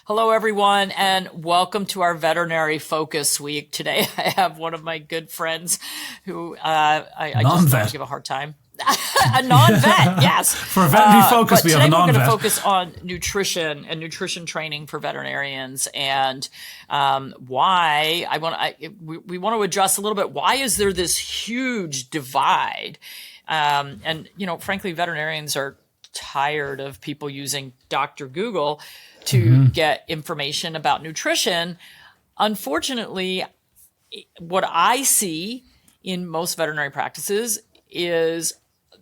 Hello, everyone, and welcome to our Veterinary Focus Week. Today, I have one of my good friends who I just want to give a hard time. A non-vet, yes. For Veterinary Focus, we have a non-vet. Today, we're going to focus on nutrition and nutrition training for veterinarians, and why we want to address a little bit. Why is there this huge divide? And frankly, veterinarians are tired of people using Dr. Google to get information about nutrition. Unfortunately, what I see in most veterinary practices is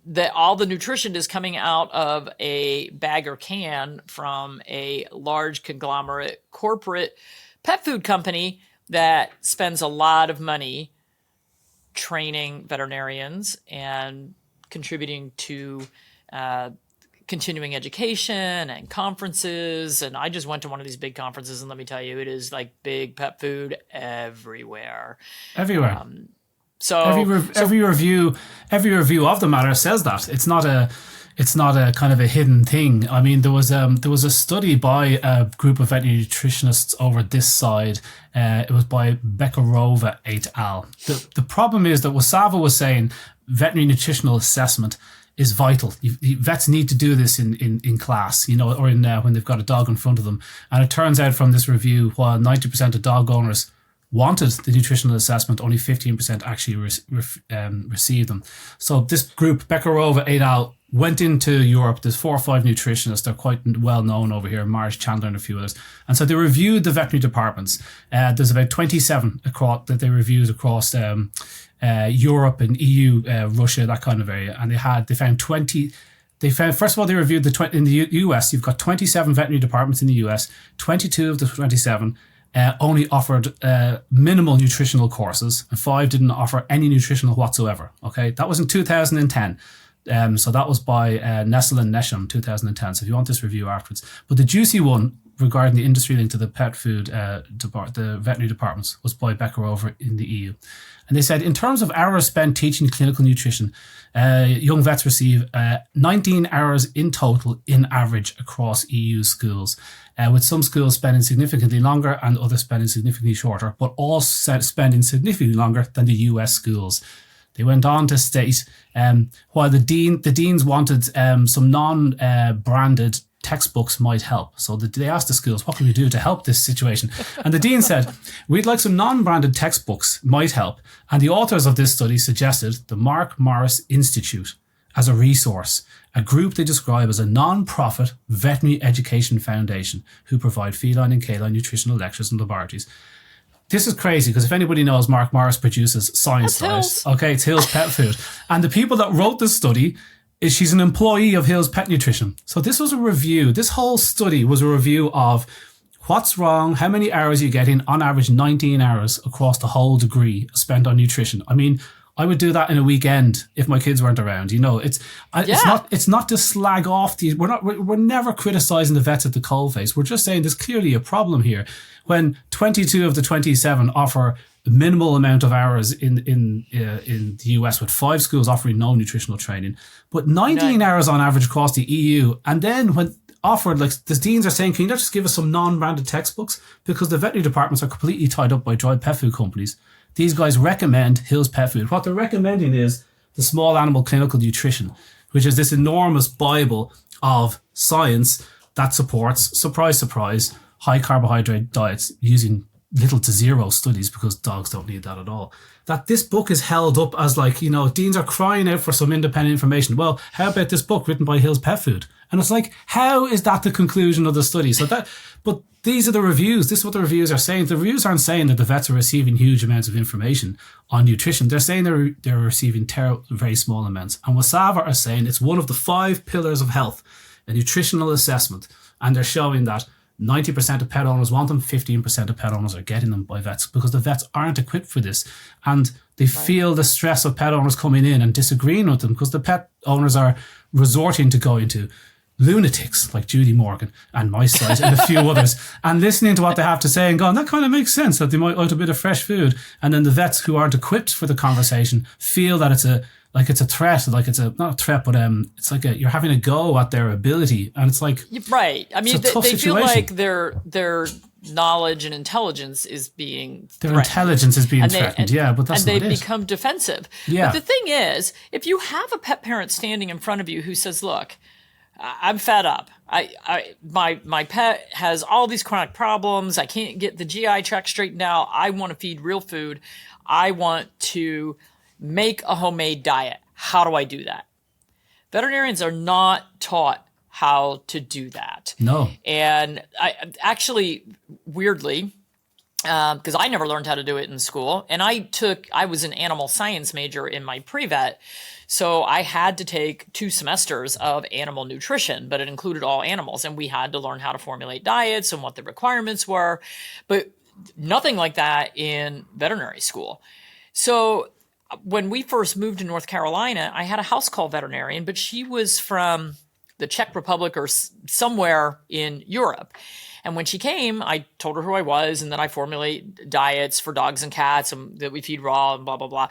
that all the nutrition is coming out of a bag or can from a large conglomerate corporate pet food company that spends a lot of money training veterinarians and contributing to continuing education and conferences. And I just went to one of these big conferences, and let me tell you, it is like big pet food everywhere. Everywhere. Every review of the matter says that it's not a kind of a hidden thing. I mean, there was a study by a group of veterinary nutritionists over this side. It was by Bekarova et al. The problem is that what Sava was saying, veterinary nutritional assessment is vital. Vets need to do this in class, or in when they've got a dog in front of them. And it turns out from this review, while 90% of dog owners wanted the nutritional assessment, only 15% actually received them. So this group, Bekarova et al., went into Europe. There's 4 or 5 nutritionists. They're quite well known over here, Marge Chandler and a few others. And so they reviewed the veterinary departments. There's about 27 that they reviewed across Europe and EU, Russia, that kind of area. And they found 20. First of all, they reviewed in the US, you've got 27 veterinary departments in the US. 22 of the 27 only offered minimal nutritional courses, and 5 didn't offer any nutritional whatsoever. Okay, that was in 2010. So that was by Nessel and Nesham, 2010. So if you want this review afterwards. But the juicy one regarding the industry link to the pet food, the veterinary departments, was by Bekarova in the EU. And they said, in terms of hours spent teaching clinical nutrition, young vets receive 19 hours in total in average across EU schools, with some schools spending significantly longer and others spending significantly shorter, but all spending significantly longer than the US schools. They went on to state, while the deans wanted some non-branded textbooks might help. So they asked the schools, what can we do to help this situation? And the dean said, we'd like some non-branded textbooks might help. And the authors of this study suggested the Mark Morris Institute as a resource, a group they describe as a non-profit veterinary education foundation who provide feline and canine nutritional lectures and laboratories. This is crazy because if anybody knows, Mark Morris produces Science Diet. Okay, it's Hill's Pet Food. And the people that wrote this study, she's an employee of Hill's Pet Nutrition. So this was a review. This whole study was a review of what's wrong, how many hours you're getting, on average 19 hours across the whole degree spent on nutrition. I mean, I would do that in a weekend if my kids weren't around. It's not to slag off these. We're never criticizing the vets at the coalface. We're just saying there's clearly a problem here when 22 of the 27 offer a minimal amount of hours in the US, with 5 schools offering no nutritional training, but 19 hours on average across the EU. And then when offered, like the deans are saying, can you not just give us some non-branded textbooks? Because the veterinary departments are completely tied up by dry pet food companies. These guys recommend Hill's Pet Food. What they're recommending is the Small Animal Clinical Nutrition, which is this enormous Bible of science that supports, surprise, surprise, high carbohydrate diets using little to zero studies, because dogs don't need that at all. That this book is held up as like, deans are crying out for some independent information. Well, how about this book written by Hill's Pet Food? And it's like, how is that the conclusion of the study? But these are the reviews. This is what the reviews are saying. The reviews aren't saying that the vets are receiving huge amounts of information on nutrition. They're saying they're receiving very small amounts. And Wasava are saying it's one of the 5 pillars of health, a nutritional assessment. And they're showing that 90% of pet owners want them, 15% of pet owners are getting them by vets because the vets aren't equipped for this. And they feel the stress of pet owners coming in and disagreeing with them because the pet owners are resorting to going to lunatics like Judy Morgan and my site and a few others, and listening to what they have to say and going, that kind of makes sense, that they might like a bit of fresh food. And then the vets who aren't equipped for the conversation feel that it's a like it's a threat, like it's not a threat, but it's like you're having a go at their ability, and it's like right. I mean, they feel like their knowledge and intelligence is being threatened. Intelligence is being threatened, but that's not it. And they become defensive. Yeah. But the thing is, if you have a pet parent standing in front of you who says, look, I'm fed up. My pet has all these chronic problems. I can't get the GI tract straightened out. I want to feed real food. I want to make a homemade diet. How do I do that? Veterinarians are not taught how to do that. No. And I actually, weirdly, because I never learned how to do it in school, and I was an animal science major in my pre-vet, so I had to take 2 semesters of animal nutrition, but it included all animals, and we had to learn how to formulate diets and what the requirements were, but nothing like that in veterinary school. So when we first moved to North Carolina, I had a house call veterinarian, but she was from the Czech Republic or somewhere in Europe. And when she came, I told her who I was, and then I formulate diets for dogs and cats and that we feed raw and blah, blah, blah.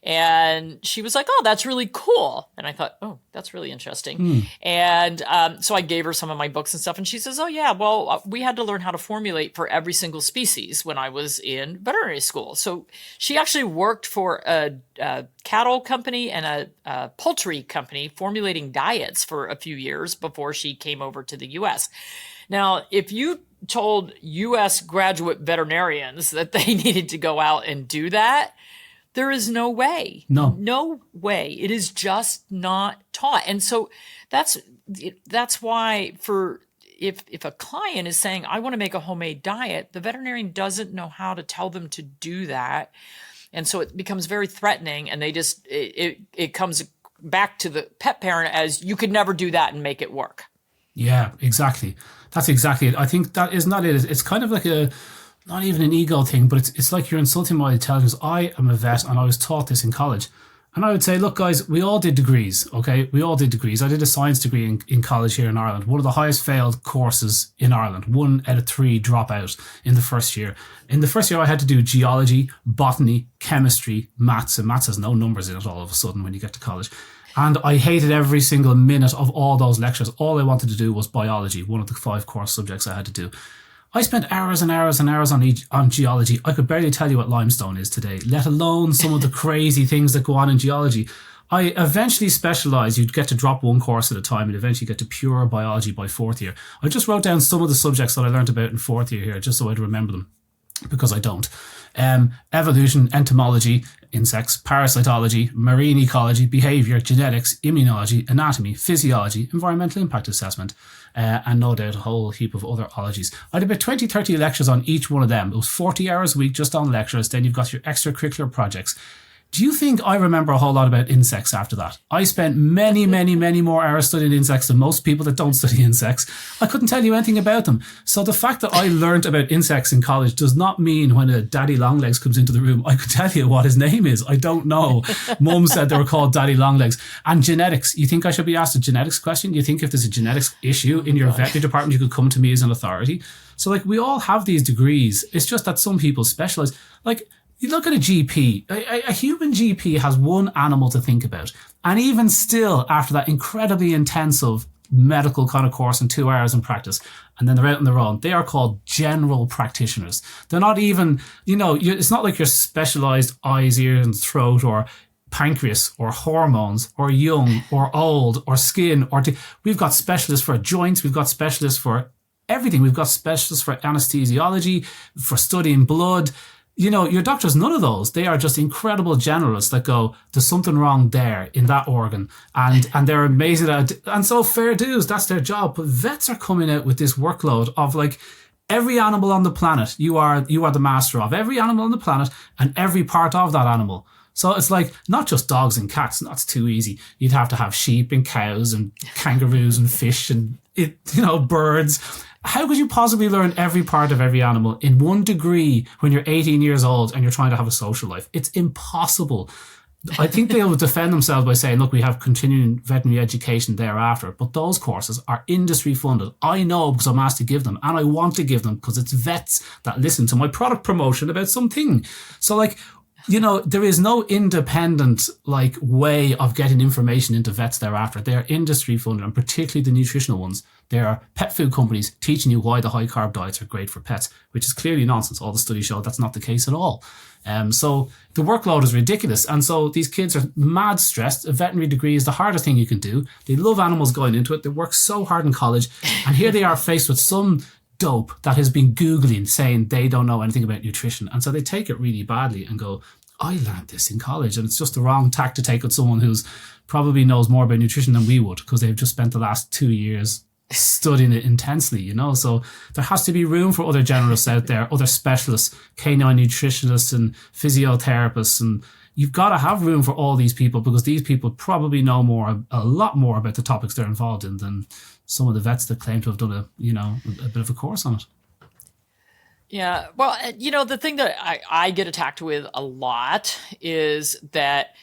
And she was like, oh, that's really cool. And I thought, oh, that's really interesting. And so I gave her some of my books and stuff. And she says, oh, yeah, well, we had to learn how to formulate for every single species when I was in veterinary school. So she actually worked for a cattle company and a poultry company formulating diets for a few years before she came over to the U.S. Now, if you told U.S. graduate veterinarians that they needed to go out and do that, there is no way. No way. It is just not taught. And so that's why if a client is saying, I want to make a homemade diet, the veterinarian doesn't know how to tell them to do that. And so it becomes very threatening, and it comes back to the pet parent as you could never do that and make it work. Yeah, exactly. That's exactly it. I think that is not it. It's kind of like not even an ego thing, but it's like you're insulting my intelligence. I am a vet, and I was taught this in college. And I would say, look, guys, we all did degrees, okay? We all did degrees. I did a science degree in college here in Ireland, one of the highest failed courses in Ireland. 1 out of 3 drop out in the first year. In the first year, I had to do geology, botany, chemistry, maths, and maths has no numbers in it all of a sudden when you get to college. And I hated every single minute of all those lectures. All I wanted to do was biology, one of the 5 course subjects I had to do. I spent hours and hours and hours on geology. I could barely tell you what limestone is today, let alone some of the crazy things that go on in geology. I eventually specialised. You'd get to drop 1 course at a time and eventually get to pure biology by 4th year. I just wrote down some of the subjects that I learned about in 4th year here, just so I'd remember them, because I don't. Evolution, entomology, insects, parasitology, marine ecology, behaviour, genetics, immunology, anatomy, physiology, environmental impact assessment, and no doubt a whole heap of other ologies. I had about 20, 30 lectures on each one of them. It was 40 hours a week just on lectures. Then you've got your extracurricular projects. Do you think I remember a whole lot about insects after that? I spent many, many, many more hours studying insects than most people that don't study insects. I couldn't tell you anything about them. So the fact that I learned about insects in college does not mean when a daddy longlegs comes into the room, I could tell you what his name is. I don't know. Mum said they were called daddy longlegs. And genetics. You think I should be asked a genetics question? You think if there's a genetics issue in your veterinary department, you could come to me as an authority? So like we all have these degrees. It's just that some people specialize. Like, you look at a GP, a human GP has 1 animal to think about. And even still, after that incredibly intensive medical kind of course and 2 hours in practice, and then they're out on their own, they are called general practitioners. They're not even, it's not like you're specialised eyes, ears and throat or pancreas or hormones or young or old or skin. We've got specialists for joints, we've got specialists for everything. We've got specialists for anesthesiology, for studying blood. Your doctor's none of those. They are just incredible generalists that go, there's something wrong there in that organ. And they're amazing at it. And so fair dues, that's their job. But vets are coming out with this workload of like every animal on the planet, you are the master of. Every animal on the planet and every part of that animal. So it's like not just dogs and cats. That's too easy. You'd have to have sheep and cows and kangaroos and fish and birds. How could you possibly learn every part of every animal in 1 degree when you're 18 years old and you're trying to have a social life? It's impossible. I think they'll defend themselves by saying, look, we have continuing veterinary education thereafter, but those courses are industry funded. I know because I'm asked to give them, and I want to give them because it's vets that listen to my product promotion about something. So like, there is no independent way of getting information into vets thereafter. They're industry funded, and particularly the nutritional ones. There are pet food companies teaching you why the high carb diets are great for pets, which is clearly nonsense. All the studies show that's not the case at all. So the workload is ridiculous. And so these kids are mad stressed. A veterinary degree is the hardest thing you can do. They love animals going into it. They work so hard in college. And here they are faced with some dope that has been Googling saying they don't know anything about nutrition. And so they take it really badly and go, I learned this in college. And it's just the wrong tack to take with someone who's probably knows more about nutrition than we would, because they've just spent the last 2 years studying it intensely, So there has to be room for other generalists out there, other specialists, canine nutritionists and physiotherapists. And you've got to have room for all these people, because these people probably know a lot more about the topics they're involved in than some of the vets that claim to have done a bit of a course on it. Yeah. Well, the thing that I get attacked with a lot is that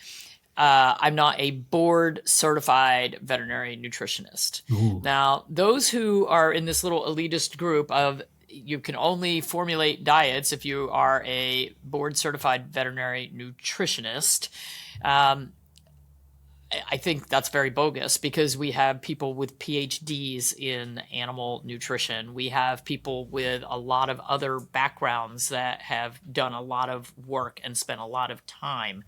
I'm not a board certified veterinary nutritionist. Ooh. Now, those who are in this little elitist group of you can only formulate diets if you are a board certified veterinary nutritionist, I think that's very bogus, because we have people with PhDs in animal nutrition. We have people with a lot of other backgrounds that have done a lot of work and spent a lot of time.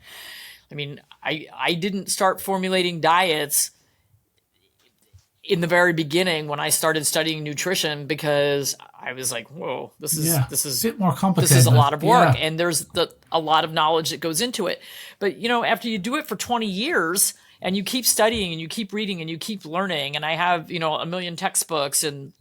I mean, I didn't start formulating diets in the very beginning when I started studying nutrition, because I was like, whoa, this is a bit more complicated. This is a lot of work, and there's a lot of knowledge that goes into it. But, after you do it for 20 years and you keep studying and you keep reading and you keep learning, and I have, a million textbooks and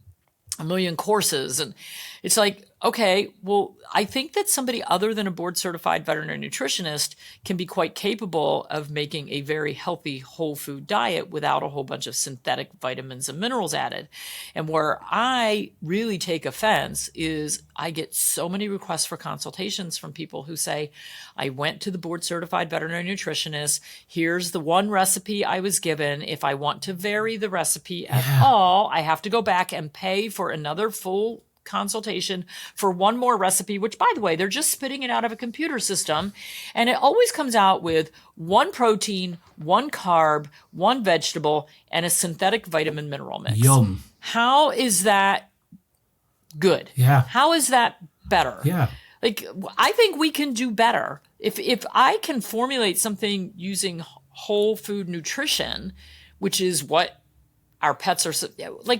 a million courses, and it's like, okay, well, I think that somebody other than a board certified veterinary nutritionist can be quite capable of making a very healthy whole food diet without a whole bunch of synthetic vitamins and minerals added. And where I really take offense is I get so many requests for consultations from people who say, I went to the board certified veterinary nutritionist. Here's the one recipe I was given. If I want to vary the recipe at all, I have to go back and pay for another full consultation for one more recipe, which, by the way, they're just spitting it out of a computer system. And it always comes out with one protein, one carb, one vegetable, and a synthetic vitamin mineral mix. Yum. How is that good? Yeah. How is that better? Yeah. I think we can do better. If I can formulate something using whole food nutrition, which is what our pets are,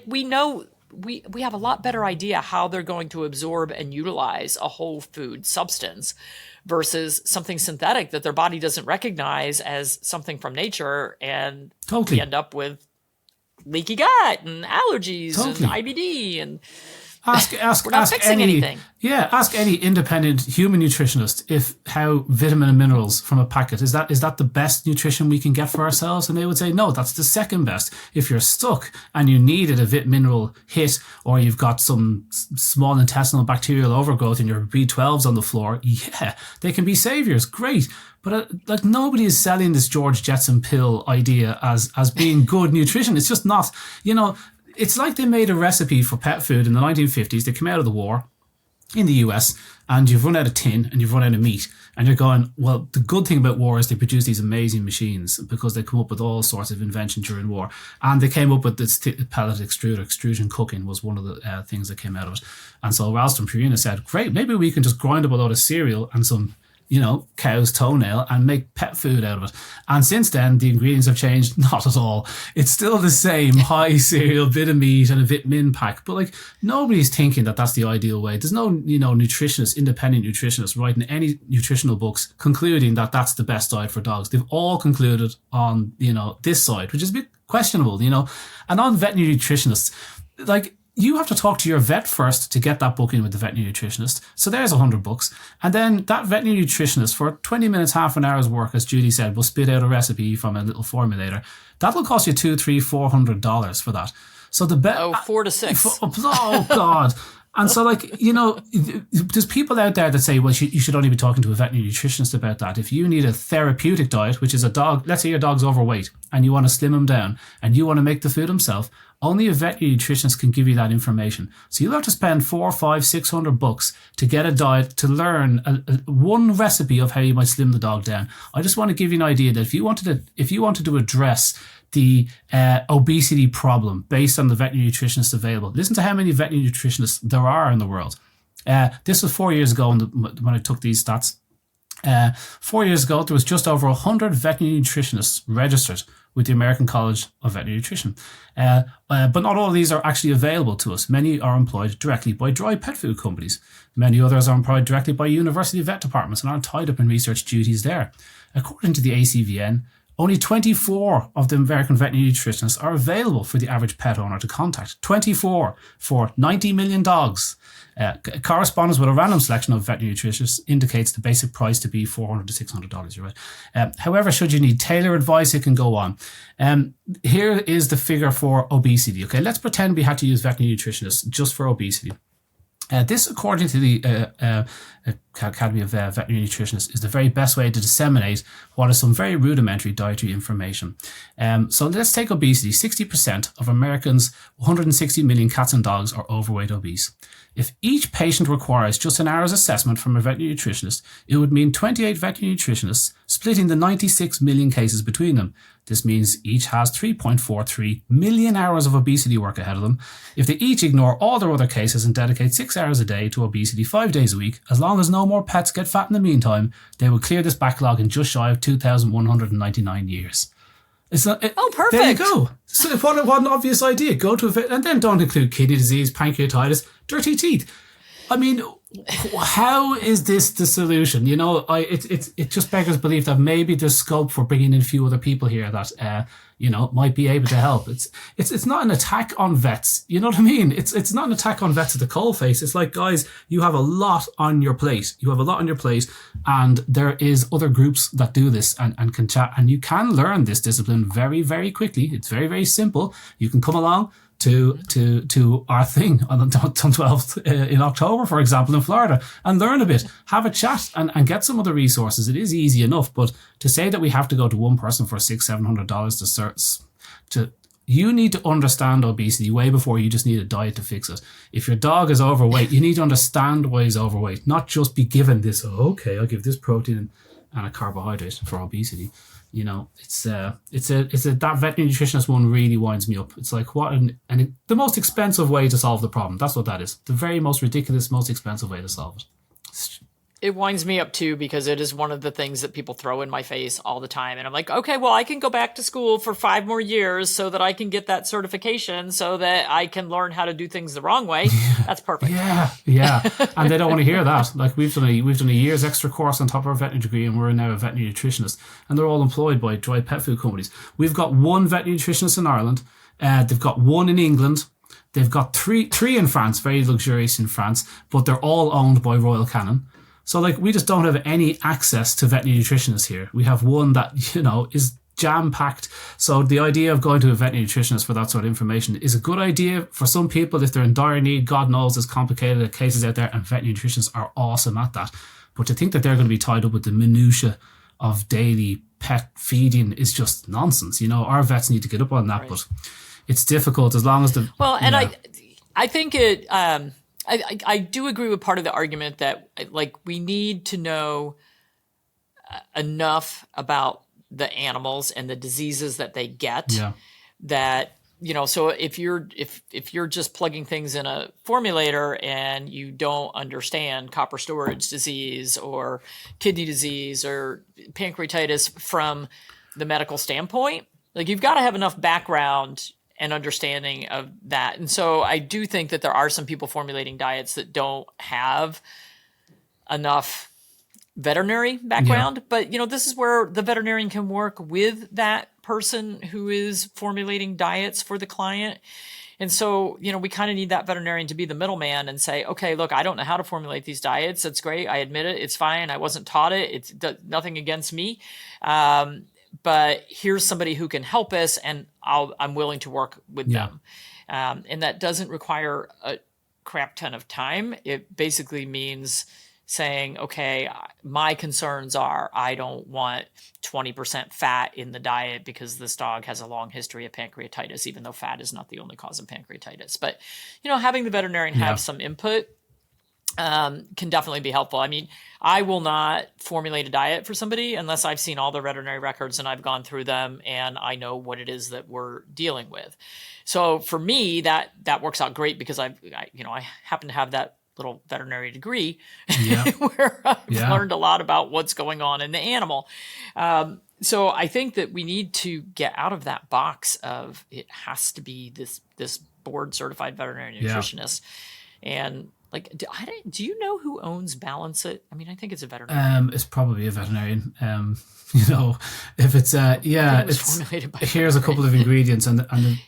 we know we have a lot better idea how they're going to absorb and utilize a whole food substance versus something synthetic that their body doesn't recognize as something from nature, and we end up with leaky gut and allergies and IBD, and we're not fixing anything. Yeah, ask any independent human nutritionist if how vitamin and minerals from a packet is that the best nutrition we can get for ourselves, and they would say no, that's the second best. If you're stuck and you needed a vit mineral hit, or you've got some small intestinal bacterial overgrowth and your B12's on the floor, they can be saviors, great. But nobody is selling this George Jetson pill idea as being good nutrition. It's just not. It's like they made a recipe for pet food in the 1950s. They came out of the war in the US, and you've run out of tin and you've run out of meat. And you're going, well, the good thing about war is they produce these amazing machines, because they come up with all sorts of invention during war. And they came up with this pellet extruder. Extrusion cooking was one of the things that came out of it. And so Ralston Purina said, great, maybe we can just grind up a load of cereal and some cow's toenail and make pet food out of it. And since then, the ingredients have changed. Not at all. It's still the same high cereal, bit of meat and a vitamin pack. But nobody's thinking that that's the ideal way. There's no, nutritionist, independent nutritionist writing any nutritional books concluding that that's the best diet for dogs. They've all concluded on, this side, which is a bit questionable, And on veterinary nutritionists, you have to talk to your vet first to get that booking with the veterinary nutritionist. So there's $100. And then that veterinary nutritionist, for 20 minutes, half an hour's work, as Judy said, will spit out a recipe from a little formulator. That'll cost you $200, $300, $400 for that. So the $4 to $6. Oh God. And so there's people out there that say, well, you should only be talking to a veterinary nutritionist about that. If you need a therapeutic diet, which is a dog, let's say your dog's overweight and you want to slim him down and you want to make the food himself, Only a veterinary nutritionist can give you that information. So you'll have to spend $400, $500, $600 to get a diet, to learn one recipe of how you might slim the dog down. I just want to give you an idea that if you wanted to address the obesity problem based on the veterinary nutritionists available, listen to how many veterinary nutritionists there are in the world. This was 4 years ago when I took these stats. 4 years ago, there was just over 100 veterinary nutritionists registered with the American College of Veterinary Nutrition. But not all of these are actually available to us. Many are employed directly by dry pet food companies. Many others are employed directly by university vet departments and are tied up in research duties there. According to the ACVN, only 24 of the American veterinary nutritionists are available for the average pet owner to contact. 24 for 90 million dogs. Correspondence with a random selection of veterinary nutritionists indicates the basic price to be $400 to $600. You're right. However, should you need tailored advice, it can go on. Here is the figure for obesity. Okay, let's pretend we had to use veterinary nutritionists just for obesity. This, according to the Academy of Veterinary Nutritionists, is the very best way to disseminate what is some very rudimentary dietary information. So let's take obesity. 60% of Americans, 160 million cats and dogs, are overweight obese. If each patient requires just an hour's assessment from a veterinary nutritionist, it would mean 28 veterinary nutritionists splitting the 96 million cases between them. This means each has 3.43 million hours of obesity work ahead of them. If they each ignore all their other cases and dedicate 6 hours a day to obesity 5 days a week, as long as no more pets get fat in the meantime, they will clear this backlog in just shy of 2,199 years. Perfect. There you go. So what an obvious idea. Go to a vet, and then don't include kidney disease, pancreatitis, dirty teeth. I mean, how is this the solution? You know, it just beggars belief that maybe there's scope for bringing in a few other people here that might be able to help. It's not an attack on vets. You know what I mean? It's not an attack on vets at the coalface. It's like, guys, you have a lot on your plate. And there is other groups that do this and can chat, and you can learn this discipline very, very quickly. It's very, very simple. You can come along to our thing on the 12th in October, for example, in Florida, and learn a bit, have a chat, and get some of the resources. It is easy enough, but to say that we have to go to one person for $600-$700 you need to understand obesity way before you just need a diet to fix it. If your dog is overweight, you need to understand why he's overweight, not just be given this, okay, I'll give this protein and a carbohydrate for obesity. You know, it's that veterinary nutritionist one really winds me up. It's like, the most expensive way to solve the problem. That's what that is. The very most ridiculous, most expensive way to solve it. It winds me up too, because it is one of the things that people throw in my face all the time. And I'm like, okay, well, I can go back to school for 5 more years so that I can get that certification so that I can learn how to do things the wrong way. That's perfect. Yeah. And they don't want to hear that. Like, we've done a year's extra course on top of our veterinary degree, and we're now a veterinary nutritionist, and they're all employed by dry pet food companies. We've got one veterinary nutritionist in Ireland. They've got one in England. They've got three in France, very luxurious in France, but they're all owned by Royal Canin. So, like, we just don't have any access to veterinary nutritionists here. We have one that, is jam-packed. So the idea of going to a veterinary nutritionist for that sort of information is a good idea for some people if they're in dire need. God knows there's complicated cases out there, and veterinary nutritionists are awesome at that. But to think that they're going to be tied up with the minutiae of daily pet feeding is just nonsense. Our vets need to get up on that, right. But it's difficult as long as the... Well, and I think it... I do agree with part of the argument that, like, we need to know enough about the animals and the diseases that they get. Yeah. That, so if you're just plugging things in a formulator and you don't understand copper storage disease or kidney disease or pancreatitis from the medical standpoint, like, you've got to have enough background and understanding of that. And so I do think that there are some people formulating diets that don't have enough veterinary background. Yeah. But, this is where the veterinarian can work with that person who is formulating diets for the client. And so, we kind of need that veterinarian to be the middleman and say, okay, look, I don't know how to formulate these diets. That's great. I admit it. It's fine. I wasn't taught it. It's nothing against me. But here's somebody who can help us, and I'm willing to work with them. And that doesn't require a crap ton of time. It basically means saying, okay, my concerns are I don't want 20% fat in the diet because this dog has a long history of pancreatitis, even though fat is not the only cause of pancreatitis. But, having the veterinarian have some input can definitely be helpful. I mean, I will not formulate a diet for somebody unless I've seen all the veterinary records and I've gone through them and I know what it is that we're dealing with. So for me, that works out great because I happen to have that little veterinary degree where I've learned a lot about what's going on in the animal. So I think that we need to get out of that box of it has to be this board certified veterinary nutritionist. And like, do you know who owns Balance It? I mean, I think it's a veterinarian. It's probably a veterinarian. If it's it's formulated by here's a couple of ingredients and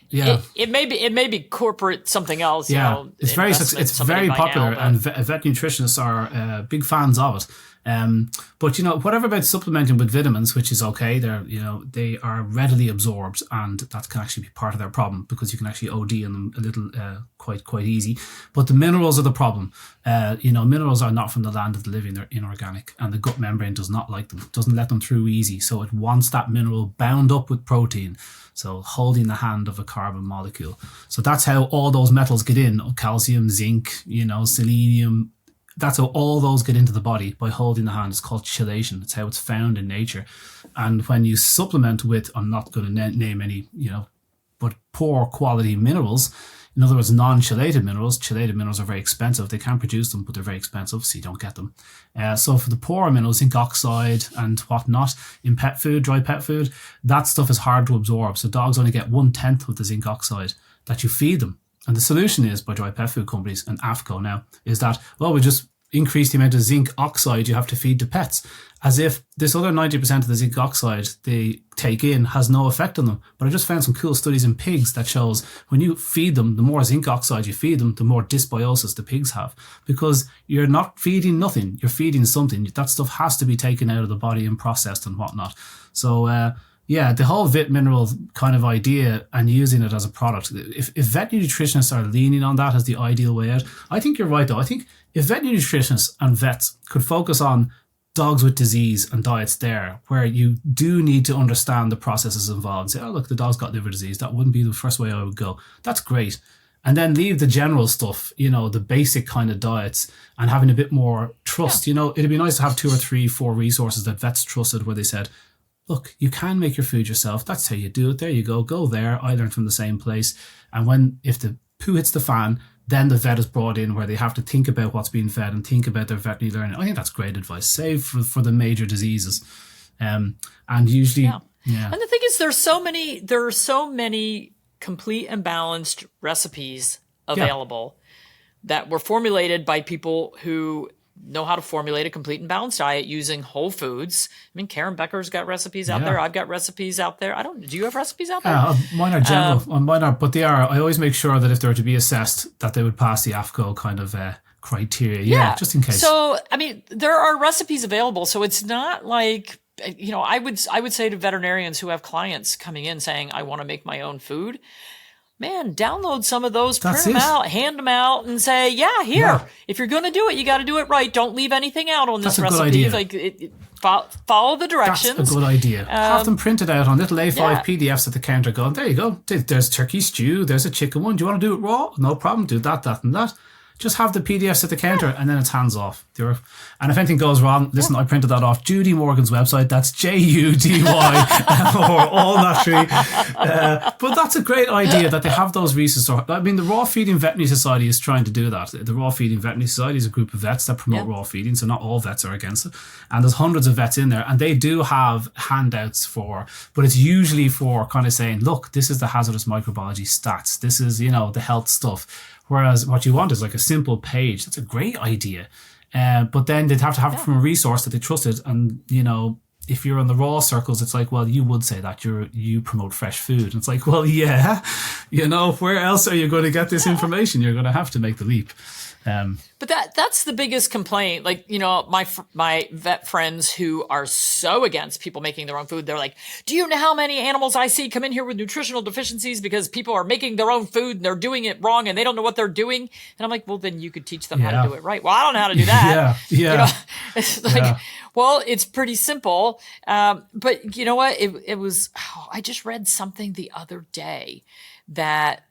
it may be corporate something else. It's very popular, and vet nutritionists are big fans of it. But whatever about supplementing with vitamins, which is okay, they are readily absorbed, and that can actually be part of their problem because you can actually OD in them a little quite easy. But the minerals are the problem. Minerals are not from the land of the living; they're inorganic, and the gut membrane does not like them, doesn't let them through easy. So it wants that mineral bound up with protein, so holding the hand of a carbon molecule. So that's how all those metals get in: calcium, zinc, selenium. That's how all those get into the body, by holding the hand. It's called chelation. It's how it's found in nature. And when you supplement with, I'm not going to name any, but poor quality minerals, in other words, non-chelated minerals. Chelated minerals are very expensive. They can produce them, but they're very expensive, so you don't get them. So for the poorer minerals, zinc oxide and whatnot, in pet food, dry pet food, that stuff is hard to absorb. So dogs only get 1/10 of the zinc oxide that you feed them. And the solution is, by dry pet food companies and AFCO now, is that, we just increase the amount of zinc oxide you have to feed to pets, as if this other 90% of the zinc oxide they take in has no effect on them. But I just found some cool studies in pigs that shows when you feed them, the more zinc oxide you feed them, the more dysbiosis the pigs have, because you're not feeding nothing, you're feeding something. That stuff has to be taken out of the body and processed and whatnot. So the whole vit mineral kind of idea and using it as a product, if veterinary nutritionists are leaning on that as the ideal way out, I think you're right though. I think if veterinary nutritionists and vets could focus on dogs with disease and diets there, where you do need to understand the processes involved, say, look, the dog's got liver disease, that wouldn't be the first way I would go. That's great. And then leave the general stuff, the basic kind of diets, and having a bit more trust. It'd be nice to have 2 or 3, 4 resources that vets trusted, where they said, look, you can make your food yourself. That's how you do it. There you go. Go there. I learned from the same place. And if the poo hits the fan, then the vet is brought in, where they have to think about what's being fed and think about their veterinary learning. I think that's great advice, save for the major diseases. And usually, And the thing is, there are so many complete and balanced recipes available that were formulated by people who know how to formulate a complete and balanced diet using whole foods. I mean, Karen Becker's got recipes out there. I've got recipes out there. Do you have recipes out there? Mine are general. Mine are, but they are. I always make sure that if they're to be assessed, that they would pass the AFCO kind of criteria. Yeah, just in case. So, I mean, there are recipes available. So it's not like, I would say to veterinarians who have clients coming in saying, I want to make my own food, man, download some of those, print them out, hand them out, and say, if you're going to do it, you got to do it right. Don't leave anything out on this recipe. Like, follow the directions. That's a good idea. Have them printed out on little A5 PDFs at the counter going, there you go. There's turkey stew. There's a chicken one. Do you want to do it raw? No problem. Do that, and that. Just have the PDFs at the counter, and then it's hands off. And if anything goes wrong, listen, I printed that off Judy Morgan's website. That's JUDY or all that tree. But that's a great idea that they have those resources. I mean, the Raw Feeding Veterinary Society is trying to do that. The Raw Feeding Veterinary Society is a group of vets that promote raw feeding, so not all vets are against it. And there's hundreds of vets in there, and they do have handouts but it's usually for kind of saying, look, this is the hazardous microbiology stats. This is, the health stuff. Whereas what you want is like a simple page. That's a great idea. But then they'd have to have it from a resource that they trusted. And, if you're on the raw circles, it's like, well, you would say that you promote fresh food. And it's like, well, where else are you going to get this information? You're going to have to make the leap. But that's the biggest complaint. Like, my vet friends who are so against people making their own food, they're like, do you know how many animals I see come in here with nutritional deficiencies because people are making their own food and they're doing it wrong and they don't know what they're doing? And I'm like, well, then you could teach them how to do it right. Well, I don't know how to do that. It's like, well, it's pretty simple. But you know what? It was, I just read something the other day that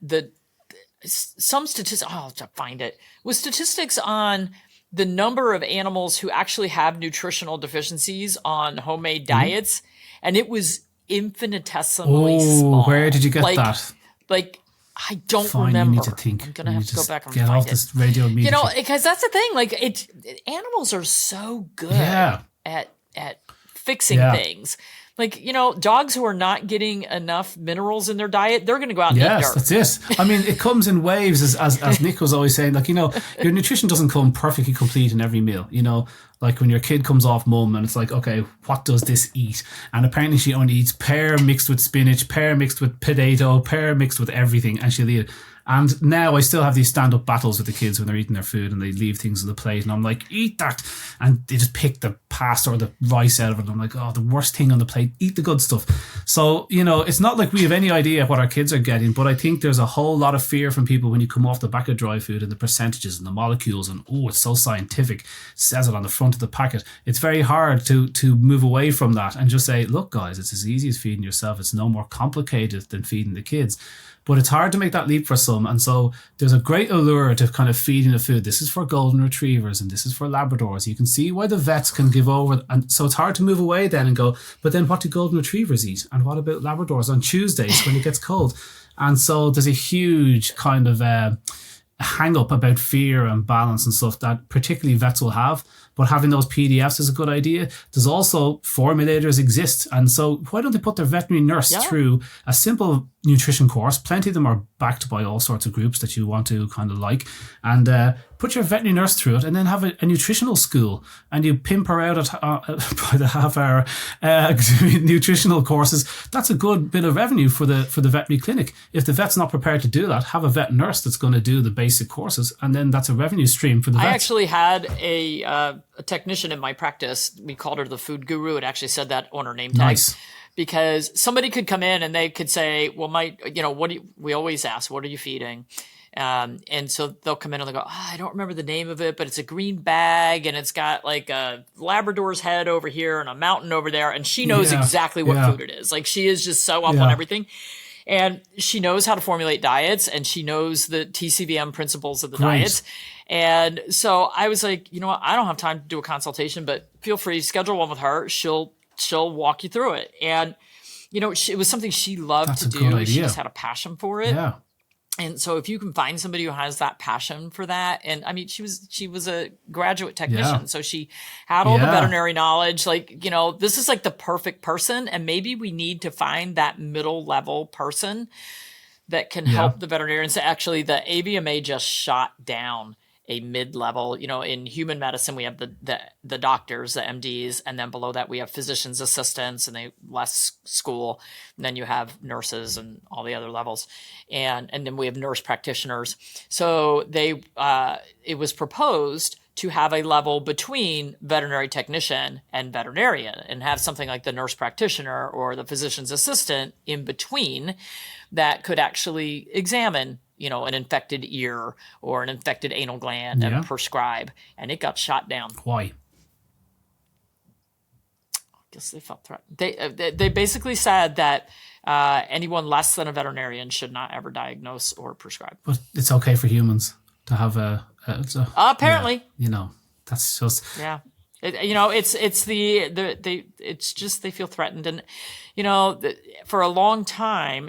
some statistics, I'll have to find it, was statistics on the number of animals who actually have nutritional deficiencies on homemade diets. And it was infinitesimally small. Where did you get that? Like, I don't remember. You need to think. I'm going to have to go back and get find off it. This radio media. Because that's the thing. Like, animals are so good at fixing things. Like, dogs who are not getting enough minerals in their diet, they're going to go out and eat dirt. Yes, that's it. I mean, it comes in waves, as Nick was always saying. Like, your nutrition doesn't come perfectly complete in every meal. Like when your kid comes off mum and it's like, okay, what does this eat? And apparently she only eats pear mixed with spinach, pear mixed with potato, pear mixed with everything, and she'll eat it. And now I still have these stand-up battles with the kids when they're eating their food and they leave things on the plate and I'm like, eat that. And they just pick the pasta or the rice out of it. And I'm like, oh, the worst thing on the plate, eat the good stuff. So, it's not like we have any idea what our kids are getting, but I think there's a whole lot of fear from people when you come off the back of dry food and the percentages and the molecules and, it's so scientific, it says it on the front of the packet. It's very hard to move away from that and just say, look, guys, it's as easy as feeding yourself. It's no more complicated than feeding the kids. But it's hard to make that leap for some. And so there's a great allure to kind of feeding the food. This is for golden retrievers and this is for Labradors. You can see why the vets can give over. And so it's hard to move away then and go, but then what do golden retrievers eat? And what about Labradors on Tuesdays when it gets cold? And so there's a huge kind of hang up about fear and balance and stuff that particularly vets will have. But having those PDFs is a good idea. There's also formulators exist. And so why don't they put their veterinary nurse through a simple nutrition course? Plenty of them are backed by all sorts of groups that you want to kind of like. And put your veterinary nurse through it and then have a nutritional school. And you pimp her out by the half hour nutritional courses. That's a good bit of revenue for the veterinary clinic. If the vet's not prepared to do that, have a vet nurse that's going to do the basic courses. And then that's a revenue stream for the vet. I actually had a technician in my practice. We called her the food guru. It actually said that on her name tag. Nice. Because somebody could come in and they could say, well, we always ask, what are you feeding? And so they'll come in and they'll go, I don't remember the name of it, but it's a green bag and it's got like a Labrador's head over here and a mountain over there. And she knows exactly what food it is. Like she is just so up on everything. And she knows how to formulate diets and she knows the TCVM principles of the diets. And so I was like, you know what? I don't have time to do a consultation, but feel free to schedule one with her. She'll walk you through it. And, it was something she loved to do. She just had a passion for it. Yeah. And so if you can find somebody who has that passion for that, and I mean, she was a graduate technician, so she had all the veterinary knowledge, like, this is like the perfect person. And maybe we need to find that middle level person that can help the veterinarians. Actually, the AVMA just shot down a mid-level, in human medicine, we have the doctors, the MDs, and then below that we have physician's assistants and they less school. And then you have nurses and all the other levels. And then we have nurse practitioners. So it was proposed to have a level between veterinary technician and veterinarian and have something like the nurse practitioner or the physician's assistant in between that could actually examine an infected ear or an infected anal gland and prescribe. And it got shot down. Why? I guess they felt threatened. They basically said that anyone less than a veterinarian should not ever diagnose or prescribe. But it's okay for humans to have apparently. That's just... Yeah. It's just they feel threatened. And, for a long time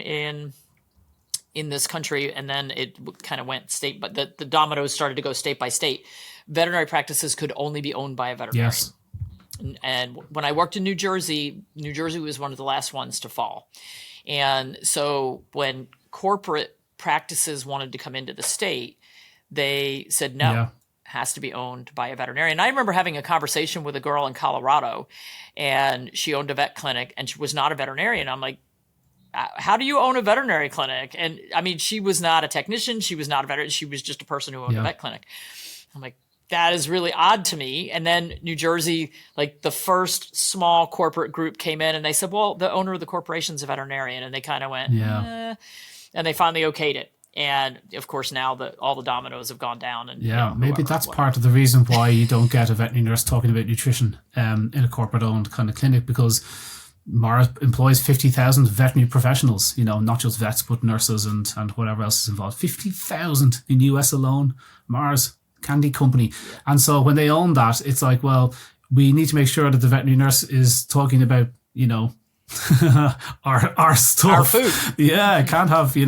in this country, and then it kind of went state, but the dominoes started to go state by state. Veterinary practices could only be owned by a veterinarian. Yes. And when I worked in New Jersey was one of the last ones to fall. And so when corporate practices wanted to come into the state, they said no. Has to be owned by a veterinarian. I remember having a conversation with a girl in Colorado, and she owned a vet clinic, and she was not a veterinarian. I'm like, how do you own a veterinary clinic? And I mean, she was not a technician. She was not a veterinarian. She was just a person who owned a vet clinic. I'm like, that is really odd to me. And then New Jersey, like the first small corporate group came in and they said, well, the owner of the corporation's a veterinarian. And they kind of went, and they finally okayed it. And of course, now all the dominoes have gone down. And maybe that's part of the reason why you don't get a veterinary nurse talking about nutrition in a corporate owned kind of clinic, because Mars employs 50,000 veterinary professionals, not just vets, but nurses and whatever else is involved. 50,000 in US alone. Mars candy company. And so when they own that, it's like, well, we need to make sure that the veterinary nurse is talking about, our stuff. Our food. Yeah, can't have, You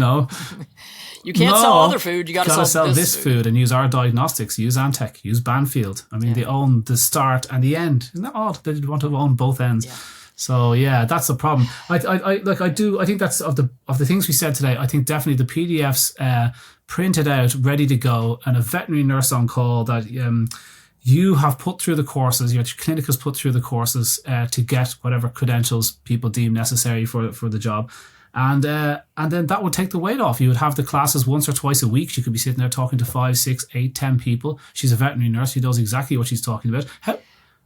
can't sell other food. You got to sell this food and use our diagnostics, use Antec, use Banfield. I mean, they own the start and the end. Isn't that odd? They want to own both ends. Yeah. So that's the problem. I think that's of the things we said today. I think definitely the PDFs printed out, ready to go, and a veterinary nurse on call that you have put through the courses, your clinic has put through the courses to get whatever credentials people deem necessary for the job. And then that would take the weight off. You would have the classes once or twice a week. She could be sitting there talking to 5, 6, 8, 10 people. She's a veterinary nurse. She knows exactly what she's talking about.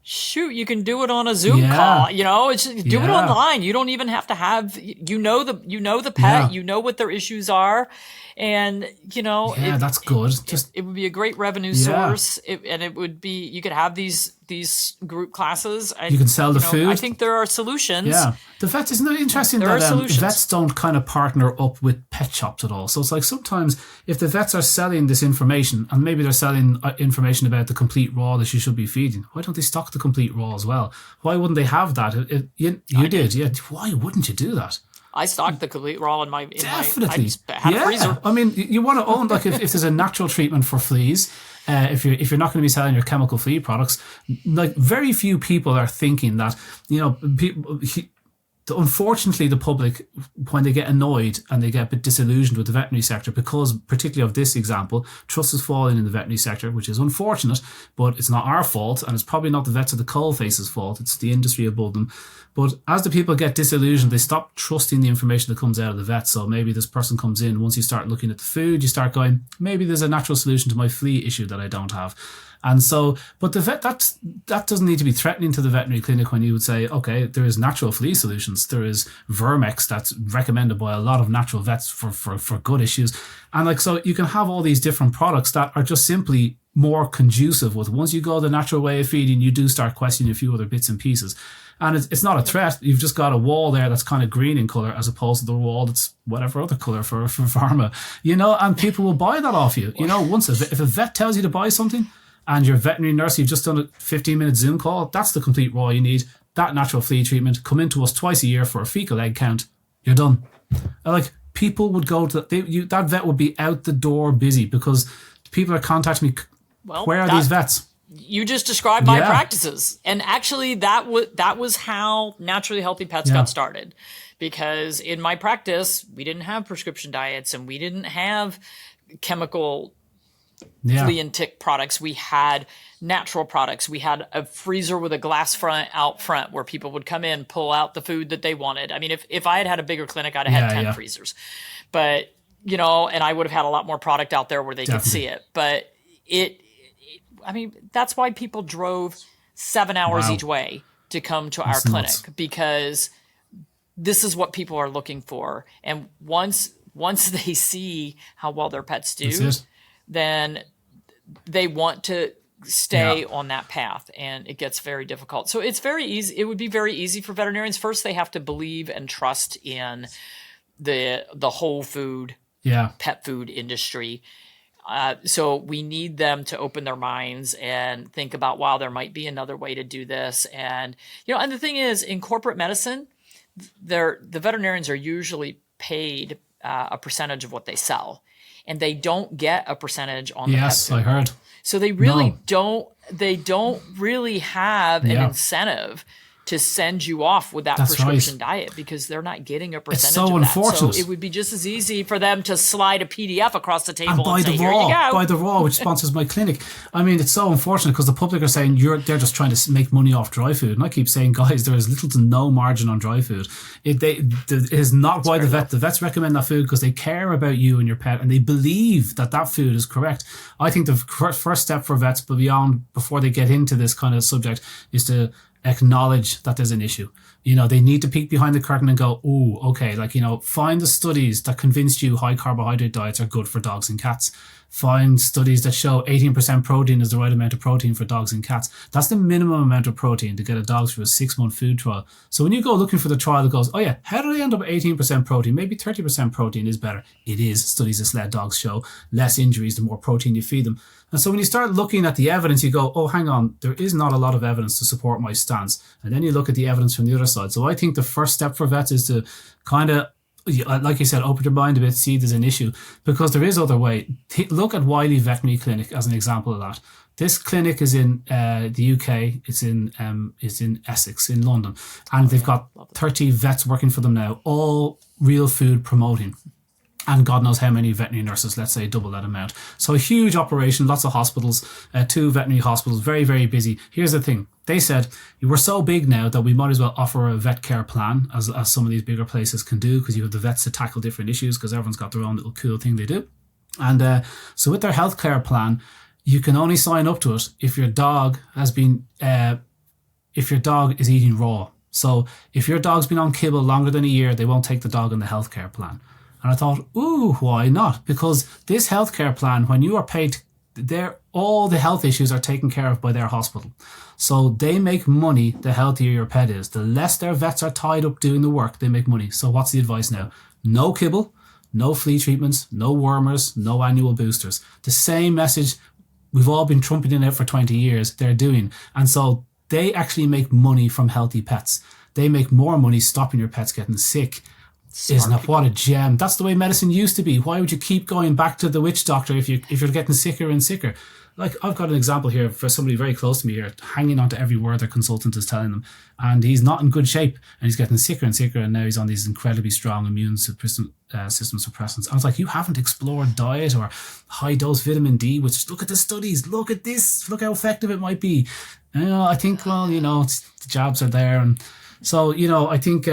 Shoot, you can do it on a Zoom call. It's do it online. You don't even have to have the pet. You know what their issues are, and that's good. It would be a great revenue source, and it would be, you could have these group classes. You can sell the food. I think there are solutions. Yeah, the vets, isn't it interesting that vets don't kind of partner up with pet shops at all? So it's like sometimes if the vets are selling this information, and maybe they're selling information about the complete raw that you should be feeding, why don't they stock the complete raw as well? Why wouldn't they have that? You did, yeah. Why wouldn't you do that? I stocked the complete raw in my definitely. I just had a freezer. I mean, you want to own, like, if there's a natural treatment for fleas, if you're not going to be selling your chemical flea products, like, very few people are thinking that, unfortunately, the public, when they get annoyed and they get a bit disillusioned with the veterinary sector, because particularly of this example, trust is falling in the veterinary sector, which is unfortunate, but it's not our fault, and it's probably not the vets of the coalface's fault. It's the industry above them. But as the people get disillusioned, they stop trusting the information that comes out of the vet. So maybe this person comes in, once you start looking at the food, you start going, maybe there's a natural solution to my flea issue that I don't have. And so, but the vet, that doesn't need to be threatening to the veterinary clinic when you would say, okay, there is natural flea solutions. There is Vermex that's recommended by a lot of natural vets for good issues. And like, so you can have all these different products that are just simply more conducive with, once you go the natural way of feeding, you do start questioning a few other bits and pieces. And it's not a threat. You've just got a wall there that's kind of green in colour, as opposed to the wall that's whatever other colour for pharma, and people will buy that off you. Once if a vet tells you to buy something, and your veterinary nurse, you've just done a 15-minute Zoom call, that's the complete raw you need. That natural flea treatment, come into us twice a year for a fecal egg count, you're done. Like, people would go to that vet would be out the door busy, because people are contacting me. Well, where are these vets? You just described my practices, and actually that was how Naturally Healthy Pets got started. Because in my practice, we didn't have prescription diets, and we didn't have chemical flea and tick products. We had natural products. We had a freezer with a glass front out front where people would come in, pull out the food that they wanted. I mean, if I had a bigger clinic, I'd have had 10 freezers. But, and I would have had a lot more product out there where they could see it. But that's why people drove 7 hours each way to come to our clinic, because this is what people are looking for. And once they see how well their pets do, then they want to stay on that path, and it gets very difficult. So it's very easy. It would be very easy for veterinarians. First, they have to believe and trust in the whole food, pet food industry. So we need them to open their minds and think about, wow, there might be another way to do this. And, and the thing is, in corporate medicine, the veterinarians are usually paid a percentage of what they sell, and they don't get a percentage on the pet food. I heard. So they really don't really have an incentive to send you off with that prescription diet because they're not getting a percentage so of that. Unfortunate. So it would be just as easy for them to slide a PDF across the table and say, here you go. Buy the raw, which sponsors my clinic. I mean, it's so unfortunate because the public are saying they're just trying to make money off dry food. And I keep saying, guys, there is little to no margin on dry food. It is not why the vets recommend that food, because they care about you and your pet and they believe that food is correct. I think the first step for vets, but before they get into this kind of subject, is to acknowledge that there's an issue. They need to peek behind the curtain and go, ooh, okay, find the studies that convinced you high carbohydrate diets are good for dogs and cats. Find studies that show 18% protein is the right amount of protein for dogs and cats. That's the minimum amount of protein to get a dog through a 6-month food trial. So when you go looking for the trial that goes, oh yeah, how did I end up at 18% protein? Maybe 30% protein is better. It is. Studies that sled dogs show less injuries the more protein you feed them. And so when you start looking at the evidence, you go, oh, hang on, there is not a lot of evidence to support my stance. And then you look at the evidence from the other side. So I think the first step for vets is to kind of, like you said, open your mind a bit, see there's an issue, because there is other way. Look at Wiley Veterinary Clinic as an example of that. This clinic is in the UK. It's in Essex, in London, and they've got 30 vets working for them now, all real food promoting. And God knows how many veterinary nurses, let's say double that amount. So a huge operation, lots of hospitals, 2 veterinary hospitals, very, very busy. Here's the thing. They said, we're so big now that we might as well offer a vet care plan, as some of these bigger places can do, because you have the vets to tackle different issues, because everyone's got their own little cool thing they do. And so with their healthcare plan, you can only sign up to it if your dog is eating raw. So if your dog's been on kibble longer than a year, they won't take the dog on the healthcare plan. And I thought, ooh, why not? Because this healthcare plan, when you are paid, all the health issues are taken care of by their hospital. So they make money the healthier your pet is. The less their vets are tied up doing the work, they make money. So what's the advice now? No kibble, no flea treatments, no wormers, no annual boosters. The same message we've all been trumpeting out for 20 years, they're doing. And so they actually make money from healthy pets. They make more money stopping your pets getting sick. Isn't it? What a gem. That's the way medicine used to be. Why would you keep going back to the witch doctor if you're getting sicker and sicker? Like, I've got an example here for somebody very close to me here, hanging on to every word their consultant is telling them. And he's not in good shape, and he's getting sicker and sicker, and now he's on these incredibly strong immune system suppressants. I was like, you haven't explored diet or high-dose vitamin D, which, look at the studies, look at this, look how effective it might be. I think, the jabs are there. And so, I think...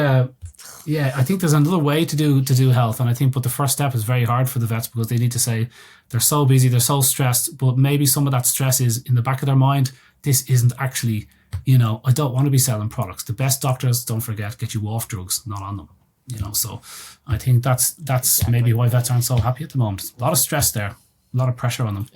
I think there's another way to do health, and but the first step is very hard for the vets, because they need to say they're so busy, they're so stressed, but maybe some of that stress is in the back of their mind. This isn't actually, I don't want to be selling products. The best doctors, don't forget, get you off drugs, not on them. So I think that's exactly. Maybe why vets aren't so happy at the moment. A lot of stress there, a lot of pressure on them.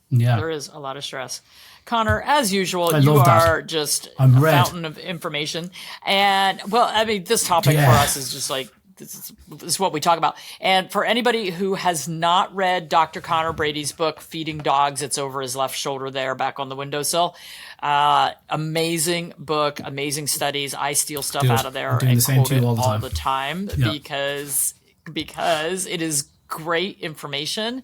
Yeah, there is a lot of stress. Connor, as usual, you are just a fountain of information. And, this topic for us is just like, this is what we talk about. And for anybody who has not read Dr. Conor Brady's book, Feeding Dogs, it's over his left shoulder there, back on the windowsill. Amazing book, amazing studies. I steal stuff out of there and quote it all the time because it is great information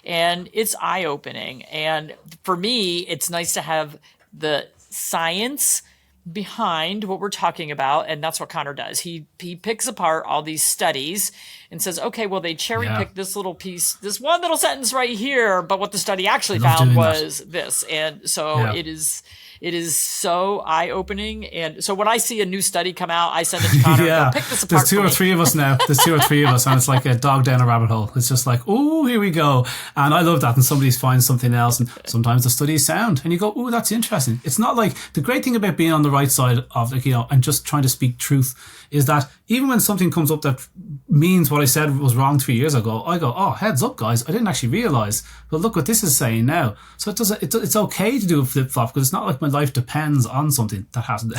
and it's eye-opening. And for me, it's nice to have the science behind what we're talking about, and that's what Conor does. He picks apart all these studies and says, okay, well, they cherry-picked this little piece, this one little sentence right here, but what the study actually found was this. And so it is so eye-opening. And so when I see a new study come out, I send it to Conor and go, pick this apart. There's two or three of us now. There's 2 or 3 of us, and it's like a dog down a rabbit hole. It's just like, oh, here we go. And I love that. And somebody finds something else, and sometimes the study is sound. And you go, oh, that's interesting. It's not like, the great thing about being on the right side of, and just trying to speak truth is that even when something comes up that means what I said was wrong 3 years ago, I go, oh, heads up, guys. I didn't actually realize. But look what this is saying now. So it's okay to do a flip-flop, because it's not like my life depends on something that hasn't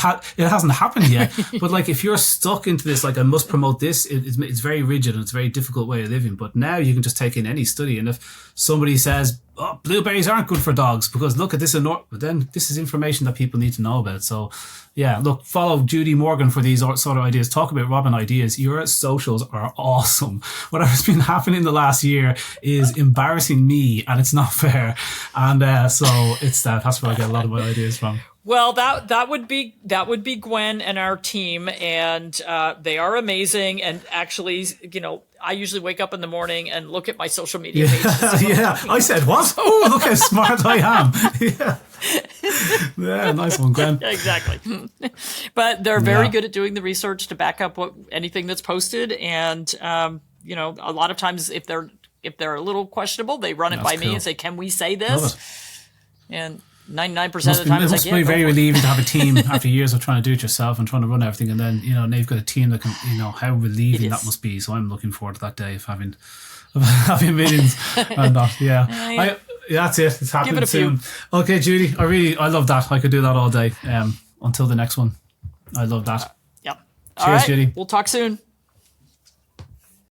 happened yet. But like, if you're stuck into this, like, I must promote this, it's very rigid and it's a very difficult way of living. But now you can just take in any study, and if somebody says, oh, blueberries aren't good for dogs because look at this. But then this is information that people need to know about. So yeah, look, follow Judy Morgan for these sort of ideas. Talk about Robin ideas. Your socials are awesome. Whatever's been happening the last year is embarrassing me, and it's not fair. And so that's where I get a lot of my ideas from. Well, that would be Gwen and our team, and they are amazing. And actually, I usually wake up in the morning and look at my social media pages. Yeah, I said what? Oh, look how smart I am. Yeah, nice one, Gwen. Exactly. But they're very good at doing the research to back up anything that's posted, and a lot of times if they're a little questionable, they run it by me and say, "Can we say this?" And 99% of the time, it must be very relieving to have a team after years of trying to do it yourself and trying to run everything, and then now you've got a team that can, how relieving that must be. So I'm looking forward to that day of having millions. And that's it. It's happening soon. Okay, Judy, I love that. I could do that all day. Until the next one. I love that. Yep. Cheers, Judy. We'll talk soon.